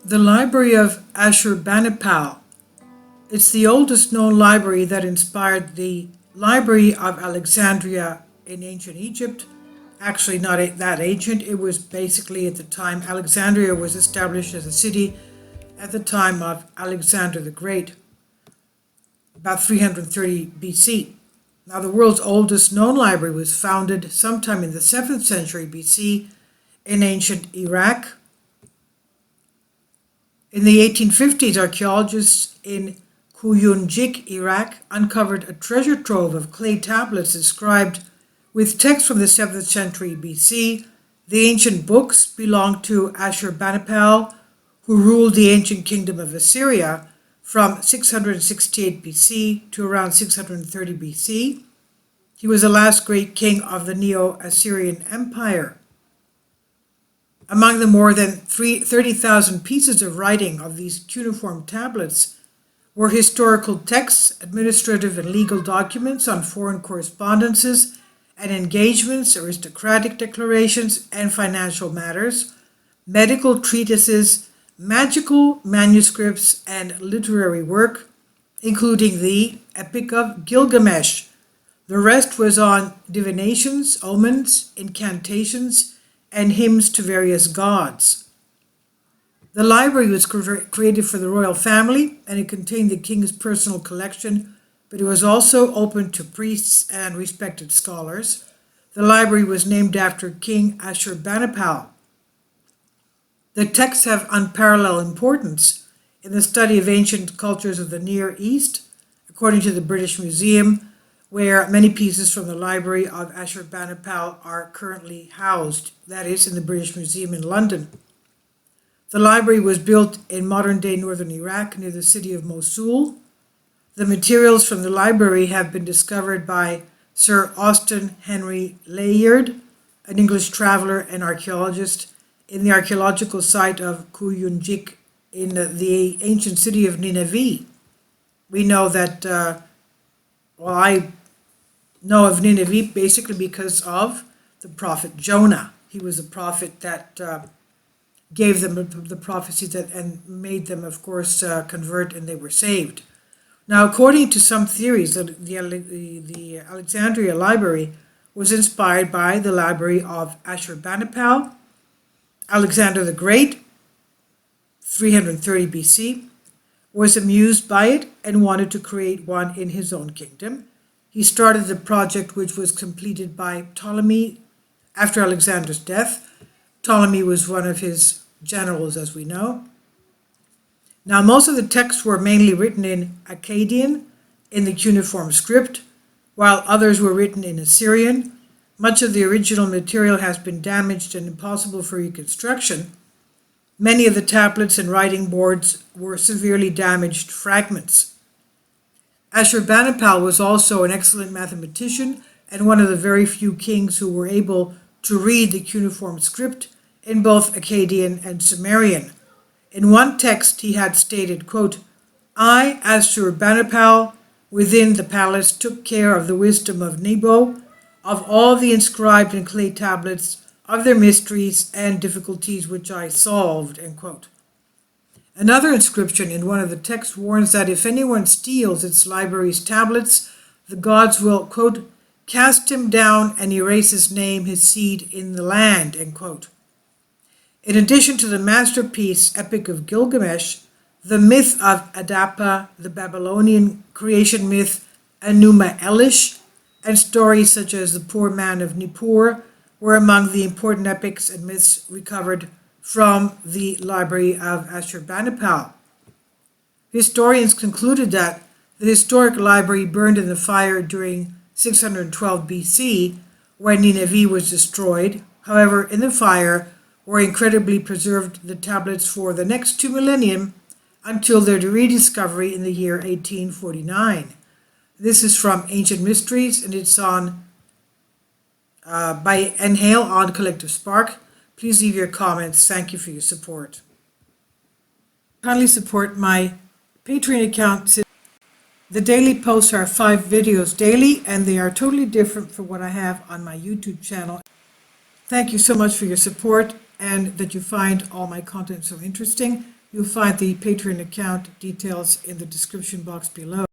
The Library of Ashurbanipal. It's the oldest known library that inspired the Library of Alexandria in ancient Egypt. Actually, not that ancient. It was basically at the time Alexandria was established as a city at the time of Alexander the Great, about 330 BC. Now, the world's oldest known library was founded sometime in the 7th century BC in ancient Iraq. In the 1850s, archaeologists in Kuyunjik, Iraq, uncovered a treasure trove of clay tablets inscribed with text from the 7th century BC. The ancient books belonged to Ashurbanipal, who ruled the ancient kingdom of Assyria from 668 BC to around 630 BC. He was the last great king of the Neo-Assyrian Empire. Among the more than 30,000 pieces of writing of these cuneiform tablets were historical texts, administrative and legal documents on foreign correspondences and engagements, aristocratic declarations and financial matters, medical treatises, magical manuscripts, and literary work, including the Epic of Gilgamesh. The rest was on divinations, omens, incantations, and hymns to various gods. The library was created for the royal family, and it contained the king's personal collection, but it was also open to priests and respected scholars. The library was named after King Ashurbanipal. The texts have unparalleled importance in the study of ancient cultures of the Near East, according to the British Museum, where many pieces from the Library of Ashurbanipal are currently housed, that is, in the British Museum in London. The library was built in modern-day northern Iraq near the city of Mosul. The materials from the library have been discovered by Sir Austin Henry Layard, an English traveler and archaeologist, in the archaeological site of Kuyunjik in the ancient city of Nineveh. We know that, I know of Nineveh basically because of the prophet Jonah. He was a prophet that gave them the prophecy and made them, of course, convert, and they were saved. Now, according to some theories, the Alexandria Library was inspired by the Library of Ashurbanipal. Alexander the Great, 330 BC, was amused by it and wanted to create one in his own kingdom. He started the project, which was completed by Ptolemy after Alexander's death. Ptolemy was one of his generals, as we know. Now, most of the texts were mainly written in Akkadian, in the cuneiform script, while others were written in Assyrian. Much of the original material has been damaged and impossible for reconstruction. Many of the tablets and writing boards were severely damaged fragments. Ashurbanipal was also an excellent mathematician and one of the very few kings who were able to read the cuneiform script in both Akkadian and Sumerian. In one text he had stated, quote, "I, Ashurbanipal, within the palace took care of the wisdom of Nebo, of all the inscribed in clay tablets, of their mysteries and difficulties which I solved," end quote. Another inscription in one of the texts warns that if anyone steals its library's tablets, the gods will, quote, "cast him down and erase his name, his seed in the land," end quote. In addition to the masterpiece Epic of Gilgamesh, the myth of Adapa, the Babylonian creation myth Enuma Elish, and stories such as the Poor Man of Nippur were among the important epics and myths recovered from the Library of Ashurbanipal. Historians concluded that the historic library burned in the fire during 612 BC, when Nineveh was destroyed. However, in the fire were incredibly preserved the tablets for the next 2 millennium until their rediscovery in the year 1849. This is from Ancient Mysteries, and it's on by Inhale on Collective Spark. Please leave your comments. Thank you for your support. Kindly support my Patreon account. The daily posts are 5 videos daily, and they are totally different from what I have on my YouTube channel. Thank you so much for your support and that you find all my content so interesting. You'll find the Patreon account details in the description box below.